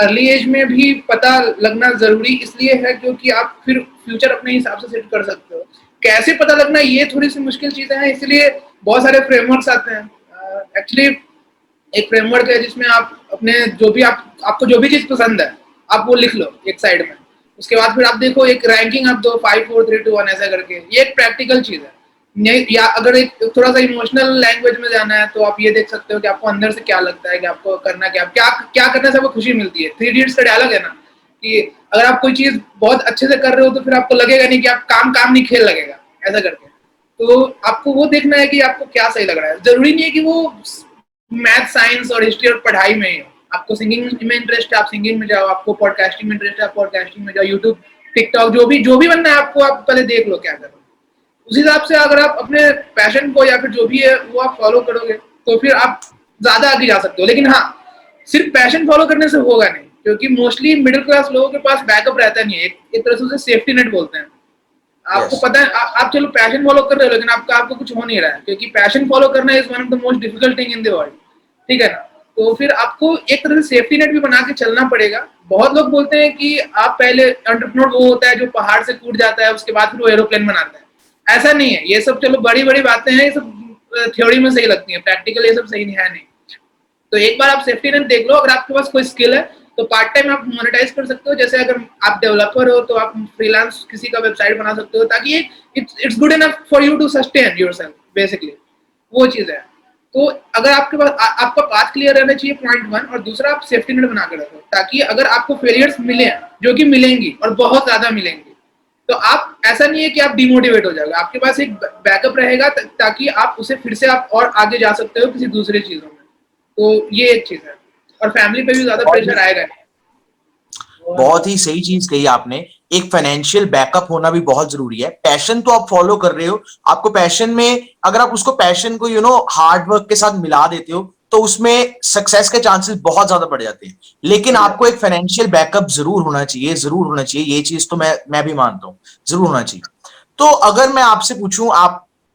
अर्ली एज में भी पता लगना ज़रूरी इसलिए है क्योंकि आप फिर फ्यूचर अपने हिसाब से सेट कर सकते हो। कैसे पता लगना ये थोड़ी सी मुश्किल चीज़ें हैं, इसलिए बहुत सारे फ्रेमवर्क्स आते हैं। एक्चुअली एक फ्रेमवर्क है जिसमें आप अपने जो भी आपको जो भी चीज़ पसंद है आप वो लिख लो एक साइड में। उसके बाद फिर आप देखो एक रैंकिंग आप दो 5 4 3 2 1 ऐसा करके। ये एक प्रैक्टिकल चीज़ है। या अगर एक थोड़ा सा इमोशनल लैंग्वेज में जाना है तो आप ये देख सकते हो कि आपको अंदर से क्या लगता है कि आपको करना क्या क्या करने से आपको खुशी मिलती है। 3 इडियट्स का डायलॉग है ना कि अगर आप कोई चीज़ बहुत अच्छे से कर रहे हो तो फिर आपको लगेगा नहीं कि आप काम नहीं खेल लगेगा ऐसा करके। तो आपको वो देखना है कि आपको क्या सही लग रहा है। जरूरी नहीं है कि वो मैथ साइंस और हिस्ट्री और पढ़ाई में ही हो। आपको सिंगिंग में इंटरेस्ट है आप सिंगिंग में जाओ, आपको पॉडकास्टिंग में इंटरेस्ट है आप पॉडकास्टिंग में जाओ, यूट्यूब टिकटॉक जो भी बनना है आपको, आप पहले देख लो क्या करो। उस हिसाब से अगर आप अपने पैशन को या फिर जो भी है वो आप फॉलो करोगे तो फिर आप ज़्यादा आगे जा सकते हो। लेकिन हाँ, सिर्फ पैशन फॉलो करने से होगा नहीं, क्योंकि मोस्टली मिडिल क्लास लोगों के पास बैकअप रहता नहीं है। एक तरह से उसे सेफ्टी नेट बोलते हैं। आपको पता है आप चलो पैशन फॉलो कर रहे हो लेकिन आपको कुछ हो नहीं रहा है, क्योंकि पैशन फॉलो करना is one of the most difficult thing in the world. ठीक है ना? तो फिर आपको एक तरह से सेफ्टी नेट भी बना के चलना पड़ेगा। बहुत लोग बोलते हैं कि आप पहले एंटरप्रेन्योर वो होता है जो पहाड़ से कूद जाता है उसके बाद फिर वो एरोप्लेन बनाता है। ऐसा नहीं है। ये सब चलो बड़ी बड़ी बातें हैं, ये सब थ्योरी में सही लगती हैं, प्रैक्टिकल ये सब सही नहीं है। नहीं तो एक बार आप सेफ्टी नेट देख लो। अगर आपके पास कोई स्किल है तो पार्ट टाइम आप मोनेटाइज कर सकते हो। जैसे अगर आप डेवलपर हो तो आप फ्रीलांस किसी का वेबसाइट बना सकते हो, ताकि it's good enough for you to sustain yourself basically. वो चीज़ है। तो अगर आपके पास आपका पाथ क्लियर रहना चाहिए, पॉइंट 1। और दूसरा, आप सेफ्टी नेट बना के रखो ताकि अगर आपको फेलियर्स मिले, जो कि मिलेंगी और बहुत ज़्यादा मिलेंगी, तो आप ऐसा नहीं है कि आप डिमोटिवेट हो जाओगे। आपके पास एक बैकअप रहेगा ताकि आप उसे फिर से आप और आगे जा सकते हो किसी दूसरी चीज़ों में। तो ये एक चीज़ है। और फैमिली पे भी ज्यादा प्रेशर आएगा नहीं। बहुत ही सही चीज कही आपने। एक फाइनेंशियल बैकअप होना भी बहुत जरूरी है। पैशन तो आप फॉलो कर रहे हो, आपको पैशन में अगर आप उसको पैशन को हार्ड वर्क के साथ मिला देते हो तो उसमें सक्सेस के चांसेस बहुत ज्यादा बढ़ जाते हैं। लेकिन आपको एक फाइनेंशियल बैकअप जरूर होना चाहिए, जरूर होना चाहिए। ये चीज तो मैं भी मानता हूँ, जरूर होना चाहिए। तो अगर मैं आपसे पूछूं,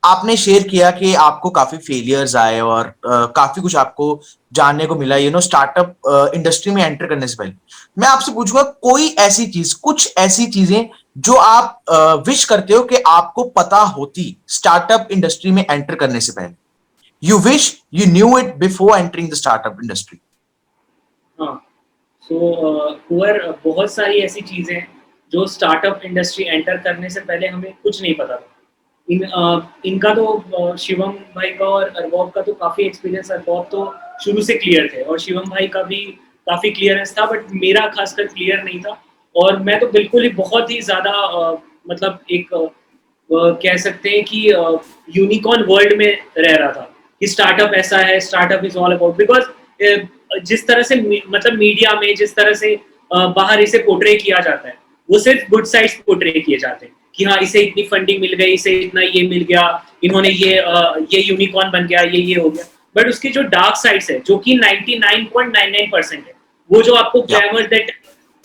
आपने शेयर किया कि आपको काफी फेलियर्स आए और काफी कुछ आपको जानने को मिला स्टार्टअप इंडस्ट्री में एंटर करने से पहले। मैं आपसे पूछूंगा कोई ऐसी चीज, कुछ ऐसी चीजें जो आप विश करते हो कि आपको पता होती स्टार्टअप इंडस्ट्री में एंटर करने से पहले। You wish you knew it before entering the startup industry. हाँ, सो कुंवर बहुत सारी ऐसी चीज़ें हैं जो स्टार्टअप इंडस्ट्री एंटर करने से पहले हमें कुछ नहीं पता था। इनका तो शिवम भाई का और अरबाब का तो काफ़ी एक्सपीरियंस, अरबाब तो शुरू से क्लियर थे और शिवम भाई का भी काफ़ी क्लियरेंस था, बट मेरा खासकर क्लियर नहीं था। और मैं तो बिल्कुल ही बहुत ही ज़्यादा मतलब एक कह सकते हैं कि यूनिकॉर्न वर्ल्ड में रह रहा था कि स्टार्टअप ऐसा है, startup is all about, because जिस तरह से मतलब मीडिया में जिस तरह से बाहर इसे पोर्ट्रे किया जाता है, वो सिर्फ गुड साइड्स पोर्ट्रे किए जाते हैं कि हाँ इसे इतनी फंडिंग मिल गई, इसे इतना ये मिल गया, इन्होंने ये यूनिकॉर्न बन गया, ये हो गया। बट उसकी जो डार्क साइड्स है जो कि 99.99% है, वो जो आपको ग्लैमर दैट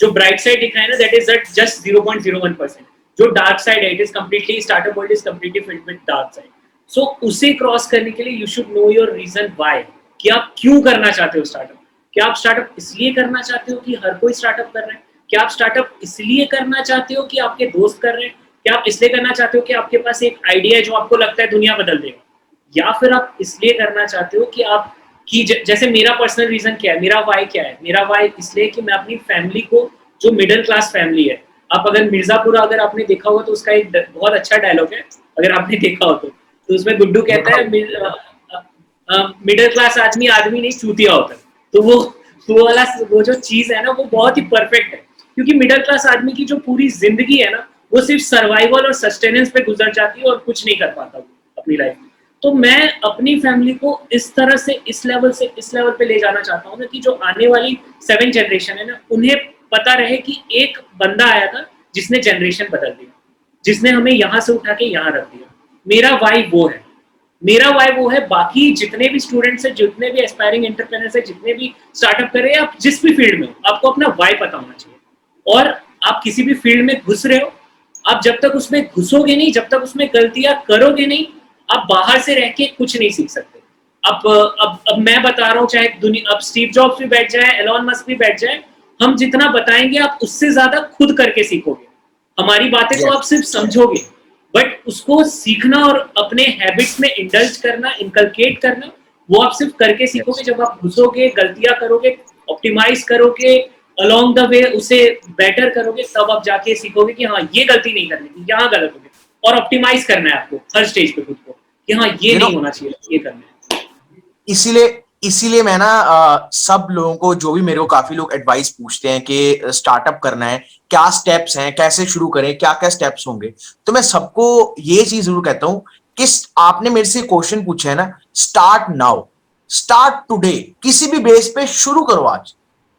जो ब्राइट साइड दिख रहा है ना, दैट इज दैट जस्ट 0.01%। जो डार्क साइड है, it is completely, startup world is completely filled with dark side. So उसे क्रॉस करने के लिए you should know your reason why, कि आप क्यों करना चाहते हो स्टार्टअप। क्या आप स्टार्टअप इसलिए करना चाहते हो कि हर कोई स्टार्टअप कर रहे हैं? क्या आप स्टार्टअप इसलिए करना चाहते हो कि आपके दोस्त कर रहे हैं? क्या आप इसलिए करना चाहते हो कि आपके पास एक आइडिया है जो आपको लगता है दुनिया बदल देगा? या फिर आप इसलिए करना चाहते हो कि आप कि जैसे मेरा पर्सनल रीजन क्या है, मेरा वाई क्या है? मेरा वाई इसलिए कि मैं अपनी फैमिली को, जो मिडिल क्लास फैमिली है, आप अगर मिर्जापुर अगर आपने देखा होगा तो उसका एक बहुत अच्छा डायलॉग है, अगर आपने देखा हो तो उसमें गुड्डू कहता है मिडिल क्लास आदमी आदमी नहीं चूतिया होता है। तो वो वाला वो जो चीज है ना, वो बहुत ही परफेक्ट है, क्योंकि मिडिल क्लास आदमी की जो पूरी जिंदगी है ना, वो सिर्फ सर्वाइवल और सस्टेनेंस पे गुजर जाती है और कुछ नहीं कर पाता अपनी लाइफ में। तो मैं अपनी फैमिली को इस तरह से इस लेवल पे ले जाना चाहता हूँ ना, कि जो आने वाली 7 जनरेशन है ना, उन्हें पता रहे कि एक बंदा आया था जिसने जनरेशन बदल दिया, जिसने हमें यहाँ से उठा के यहाँ रख दिया। मेरा वाई वो है, मेरा वाई वो है। बाकी जितने भी स्टूडेंट्स हैं, जितने भी एस्पायरिंग एंटरप्रेन्योर्स हैं, जितने भी स्टार्टअप कर रहे हैं, आप जिस भी फील्ड में, आपको अपना वाई पता होना चाहिए। और आप किसी भी फील्ड में घुस रहे हो, आप जब तक उसमें घुसोगे नहीं, जब तक उसमें गलतियां करोगे नहीं, आप बाहर से रह के कुछ नहीं सीख सकते। अब मैं बता रहा हूँ, चाहे दुनिया, अब स्टीव जॉब्स भी बैठ जाए, एलॉन मस्क भी बैठ जाए, हम जितना बताएंगे आप उससे ज्यादा खुद करके सीखोगे। हमारी बातें तो आप सिर्फ समझोगे, बट उसको सीखना और अपने हैबिट्स में इंडल्ज करना, इनकलकेट करना, वो आप सिर्फ करके सीखोगे। जब आप घुसोगे, गलतियां करोगे, ऑप्टिमाइज करोगे, अलोंग द वे उसे बेटर करोगे, तब आप जाके सीखोगे कि हाँ ये गलती नहीं करनी थी, यहाँ गलत हो गया। और ऑप्टिमाइज करना है आपको हर स्टेज पे खुद को कि हाँ ये नहीं होना चाहिए, ये करना है। इसीलिए मैं ना सब लोगों को, जो भी मेरे को काफी लोग एडवाइस पूछते हैं कि स्टार्टअप करना है, क्या स्टेप्स हैं, कैसे शुरू करें, क्या क्या स्टेप्स होंगे, तो मैं सबको ये चीज जरूर कहता हूं कि आपने मेरे से क्वेश्चन पूछा है ना, स्टार्ट नाउ, स्टार्ट टुडे, किसी भी बेस पे शुरू करो आज।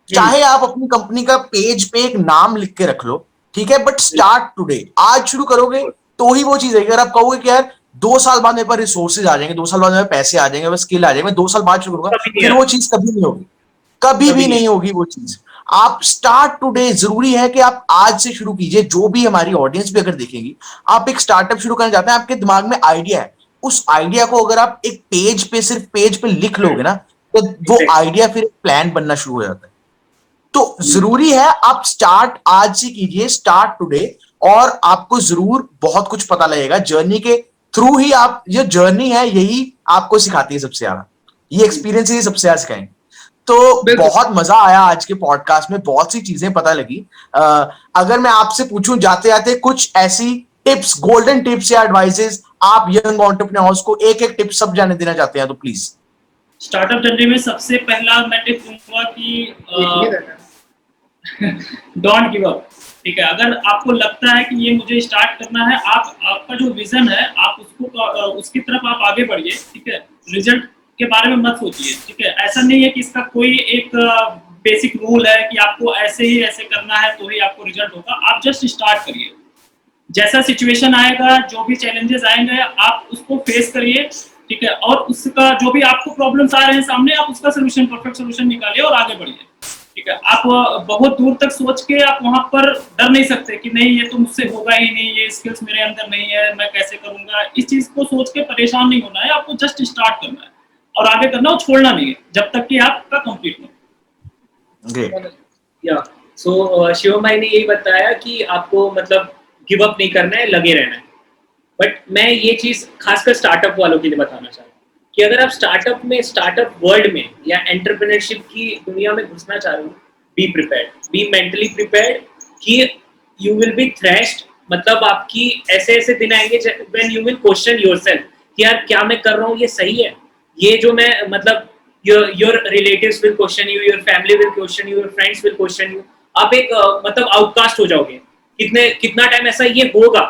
चाहे आप अपनी कंपनी का पेज पे एक नाम लिख के रख लो, ठीक है, बट स्टार्ट टुडे, आज शुरू करोगे तो ही वो चीज है। अगर आप कहोगे कि यार 2 साल बाद मेरे पास रिसोर्सेज आ जाएंगे, 2 साल बाद मेरे पैसे आ जाएंगे, स्किल आ जाएंगे, मैं 2 साल बाद शुरू करूंगा, फिर वो चीज कभी नहीं होगी, कभी भी नहीं होगी वो चीज। आप स्टार्ट टुडे, जरूरी है कि आप आज से शुरू कीजिए। जो भी हमारी ऑडियंस भी अगर देखेगी, आप एक स्टार्टअप शुरू करना चाहते हैं, आपके दिमाग में आइडिया है, उस आइडिया को अगर आप एक पेज पे, सिर्फ पेज पे लिख लोगे ना, तो वो आइडिया फिर प्लान बनना शुरू हो जाता है। तो जरूरी है आप स्टार्ट आज से कीजिए, स्टार्ट टुडे, और आपको जरूर बहुत कुछ पता लगेगा। जर्नी के थ्रू ही आप, ये जर्नी है यही आपको सिखाती है सबसे ज्यादा, ये एक्सपीरियंस ही सबसे ज्यादा सिखाएंगे। तो बहुत मजा आया आज के पॉडकास्ट में, बहुत सी चीजें पता लगी। अगर मैं आपसे पूछूं जाते जाते कुछ ऐसी टिप्स, गोल्डन टिप्स या एडवाइसेस आप यंग एंटरप्रेन्योर्स को, एक एक टिप सब जाने देना चाहते हैं तो प्लीज। स्टार्टअप जर्नी में सबसे पहला मैं टिप दूंगा कि डोंट गिव अप। ठीक है, अगर आपको लगता है कि ये मुझे स्टार्ट करना है, आपका जो विजन है, आप उसकी तरफ आप आगे बढ़िए। ठीक है, रिजल्ट के बारे में मत सोचिए। ठीक है, ऐसा नहीं है कि इसका कोई एक बेसिक रूल है कि आपको ऐसे ही ऐसे करना है तो ही आपको रिजल्ट होगा। आप जस्ट स्टार्ट करिए, जैसा सिचुएशन आएगा, जो भी चैलेंजेस आएंगे, आप उसको फेस करिए। ठीक है, और उसका जो भी आपको प्रॉब्लम्स आ रहे हैं सामने, आप उसका सोल्यूशन, परफेक्ट सोल्यूशन निकालिए और आगे बढ़िए। ठीक है, आप बहुत दूर तक सोच के आप वहां पर डर नहीं सकते कि नहीं ये तो मुझसे होगा ही नहीं, ये स्किल्स मेरे अंदर नहीं है, मैं कैसे करूंगा। इस चीज को सोच के परेशान नहीं होना है, आपको जस्ट स्टार्ट करना है और आगे करना, और छोड़ना नहीं है जब तक कि आपका कंप्लीट हो। या सो शिवम भाई ने यही बताया कि आपको मतलब गिव अप नहीं करना है, लगे रहना है। बट मैं ये चीज खासकर स्टार्टअप वालों के लिए बताना चाहता हूँ कि अगर आप स्टार्टअप में, स्टार्टअप वर्ल्ड में या एंटरप्रेन्योरशिप की दुनिया में घुसना चाह रहे हो, be prepared, be mentally prepared कि you will be thrashed, मतलब आपकी ऐसे ऐसे दिन आएंगे when you will question yourself कि यार क्या मैं कर रहा हूँ, ये सही है, ये जो मैं मतलब your relatives will question you, your family will question you, your friends will question you, आप एक मतलब आउटकास्ट हो जाओगे। कितना टाइम ऐसा ये होगा,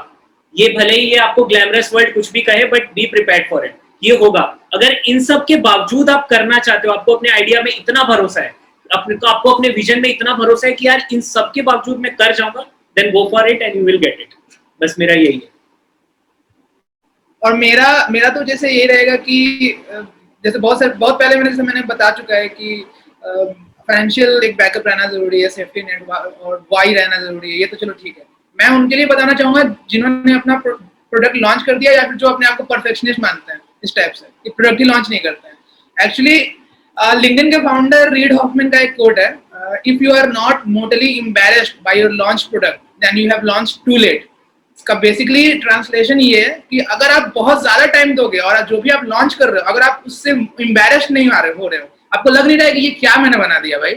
ये भले ही ये आपको ग्लैमरस वर्ल्ड कुछ भी कहे, but be prepared for it, ये होगा। अगर इन सब के बावजूद आप करना चाहते हो, आपको अपने आइडिया में इतना भरोसा है, आपको अपने विजन में इतना भरोसा है कि यार इन सब के बावजूद मैं कर जाऊंगा, then go for it and you will get it. बस मेरा यही है। और मेरा तो जैसे ये रहेगा कि जैसे बहुत पहले मैंने बता चुका है कि फाइनेंशियल एक बैकअप रहना जरूरी है, सेफ्टी नेट और वाई रहना जरूरी है, ये तो चलो ठीक है। मैं उनके लिए बताना चाहूंगा जिन्होंने अपना प्रोडक्ट लॉन्च कर दिया या फिर जो अपने आप को परफेक्शनिस्ट मानते हैं इस टाइप से कि प्रोडक्ट ही लॉन्च नहीं करते हैं। एक्चुअली लिंक्डइन के फाउंडर रीड हॉफमैन का एक कोट है, if you are not mortally embarrassed by your launch product then you have launched too late. इसका बेसिकली ट्रांसलेशन ये है कि अगर आप बहुत ज्यादा टाइम दोगे और जो भी आप लॉन्च कर रहे हो अगर आप उससे एम्बैरेस्ड नहीं हो रहे हो, आपको लग नहीं रहा है कि ये क्या मैंने बना दिया भाई,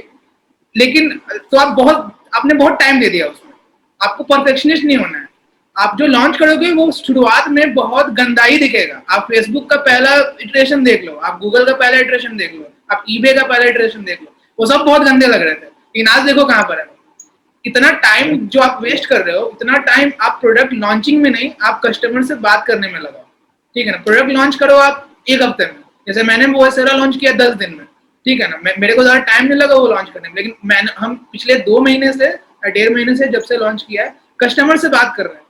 लेकिन तो आपने बहुत टाइम दे दिया उसमें। आपको परफेक्शनिस्ट नहीं होना है। आप जो लॉन्च करोगे वो शुरुआत में बहुत गंदाई दिखेगा। आप फेसबुक का पहला इटरेशन देख लो, आप गूगल का पहला इटरेशन देख लो, आप ईबे का पहला इटरेशन देख लो, वो सब बहुत गंदे लग रहे थे, लेकिन आज देखो कहाँ पर है। इतना टाइम जो आप वेस्ट कर रहे हो, इतना टाइम आप प्रोडक्ट लॉन्चिंग में नहीं, आप कस्टमर से बात करने में लगाओ, ठीक है ना। प्रोडक्ट लॉन्च करो आप 1 हफ्ते में, जैसे मैंने वो सेरा लॉन्च किया 10 दिन में, ठीक है ना। मेरे को ज्यादा टाइम नहीं लगा वो लॉन्च करने में, लेकिन हम पिछले 2 महीने से 1.5 महीने से जब से लॉन्च किया है कस्टमर से बात कर रहे हैं,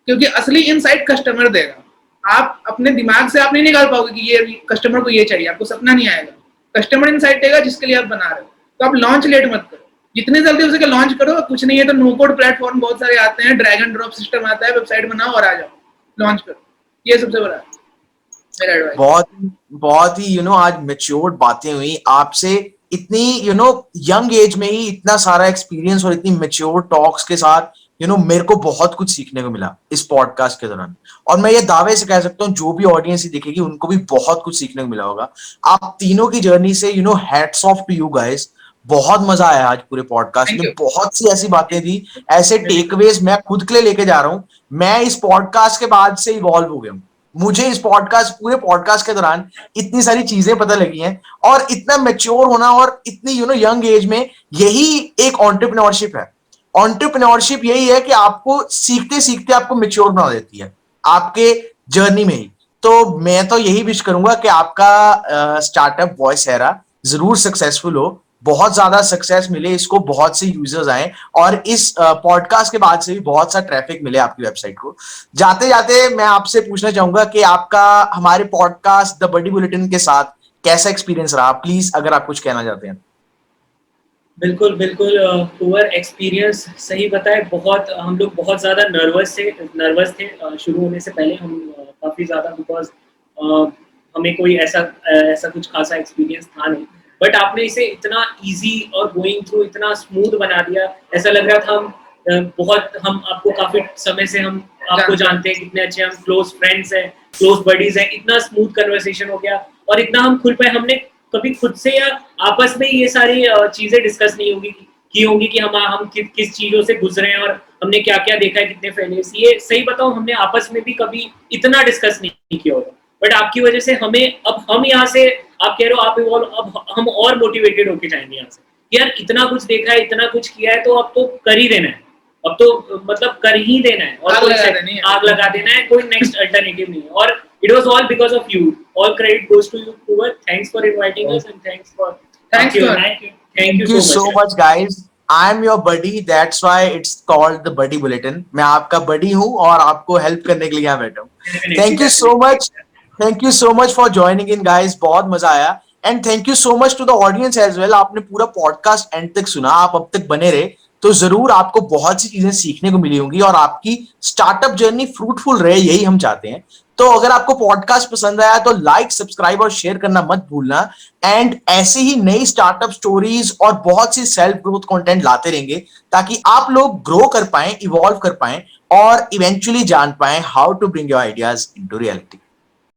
क्योंकि असली इनसाइट कस्टमर देगा। आप अपने दिमाग से आप नहीं निकाल पाओगे कि ये कस्टमर को ये चाहिए, आपको सपना नहीं आएगा। कस्टमर इनसाइट देगा जिसके लिए आप बना रहे हो। तो आप लॉन्च लेट मत करो, जितने जल्दी हो सके लॉन्च करो। कुछ नहीं है तो नो कोड प्लेटफॉर्म बहुत सारे आते हैं, ड्रैग एंड ड्रॉप सिस्टम आता है, वेबसाइट बनाओ और आ जाओ, लॉन्च करो। ये सबसे बड़ा मेरा एडवाइस। बहुत ही आज मैच्योर्ड बातें हुई आपसे, इतनी यंग एज में ही इतना सारा एक्सपीरियंस और इतनी मैच्योर टॉक्स के साथ मेरे को बहुत कुछ सीखने को मिला इस पॉडकास्ट के दौरान। और मैं ये दावे से कह सकता हूँ जो भी ऑडियंस ही देखेगी उनको भी बहुत कुछ सीखने को मिला होगा आप तीनों की जर्नी से। Hats off to you guys, बहुत मजा आया आज पूरे पॉडकास्ट में। बहुत सी ऐसी बातें थी, ऐसे टेकअवेज मैं खुद के लिए लेके जा रहा हूँ। मैं इस पॉडकास्ट के बाद से इवॉल्व हो गया हूँ। मुझे इस पूरे पॉडकास्ट के दौरान इतनी सारी चीजें पता लगी हैं, और इतना मैच्योर होना और इतनी यंग एज में, यही एक एंटरप्रेन्योरशिप है। एंटरप्रेन्योरशिप यही है कि आपको सीखते सीखते आपको मैच्योर बना देती है आपके जर्नी में ही। तो मैं तो यही विश करूंगा कि आपका स्टार्टअप वॉइसेरा जरूर सक्सेसफुल हो, बहुत ज्यादा सक्सेस मिले इसको, बहुत से यूजर्स आए, और इस पॉडकास्ट के बाद से भी बहुत सा ट्रैफिक मिले आपकी वेबसाइट को। जाते जाते मैं आपसे पूछना चाहूंगा कि आपका हमारे पॉडकास्ट द बडी बुलेटिन के साथ कैसा एक्सपीरियंस रहा, प्लीज अगर आप कुछ कहना चाहते हैं। बिल्कुल पुअर एक्सपीरियंस, सही बताए। बहुत हम लोग बहुत ज़्यादा नर्वस थे शुरू होने से पहले। हम काफ़ी ज़्यादा, बिकॉज हमें कोई ऐसा कुछ खासा एक्सपीरियंस था नहीं, बट आपने इसे इतना इजी और गोइंग थ्रू इतना स्मूथ बना दिया। ऐसा लग रहा था हम आपको काफ़ी समय से हम आपको जानते हैं, कितने अच्छे हम क्लोज फ्रेंड्स हैं, क्लोज बडीज हैं। इतना स्मूथ कन्वर्सेशन हो गया और इतना हम खुल पाए। हमने कभी खुद से या आपस में ये सारी चीजें डिस्कस नहीं होंगी कि हम किस चीजों से गुजरे हैं और हमने क्या क्या देखा है, कितने फेलियर्स। ये सही बताऊं, हमने आपस में भी कभी इतना डिस्कस नहीं किया होगा, बट आपकी वजह से हम यहाँ से, आप कह रहे हो आप इवॉल्व, अब हम और मोटिवेटेड होके जाएंगे यहाँ से। यार इतना कुछ देखा है, इतना कुछ किया है, तो अब तो कर ही देना है, अब तो मतलब कर ही देना है, और आग लगा देना है, कोई नेक्स्ट अल्टरनेटिव नहीं है। और it was all because of you. All credit goes to you, Kuwar. Thanks for inviting us, and thank you so much, guys. I am your buddy. That's why it's called the Buddy Bulletin. मैं आपका buddy हूँ और आपको help करने के लिए यहाँ बैठा हूँ। Thank you so much. Thank you so much for joining in, guys. बहुत मजा आया। And thank you so much to the audience as well. आपने पूरा podcast end तक सुना, आप अब तक बने रहे, तो जरूर आपको बहुत सी चीजें सीखने को मिली होंगी और आपकी स्टार्टअप जर्नी फ्रूटफुल रहे, यही हम चाहते हैं। तो अगर आपको पॉडकास्ट पसंद आया तो लाइक, सब्सक्राइब और शेयर करना मत भूलना। एंड ऐसे ही नई स्टार्टअप स्टोरीज और बहुत सी सेल्फ ग्रोथ कंटेंट लाते रहेंगे, ताकि आप लोग ग्रो कर पाएं, इवॉल्व कर पाएं और इवेंचुअली जान पाएं how to bring your ideas into reality.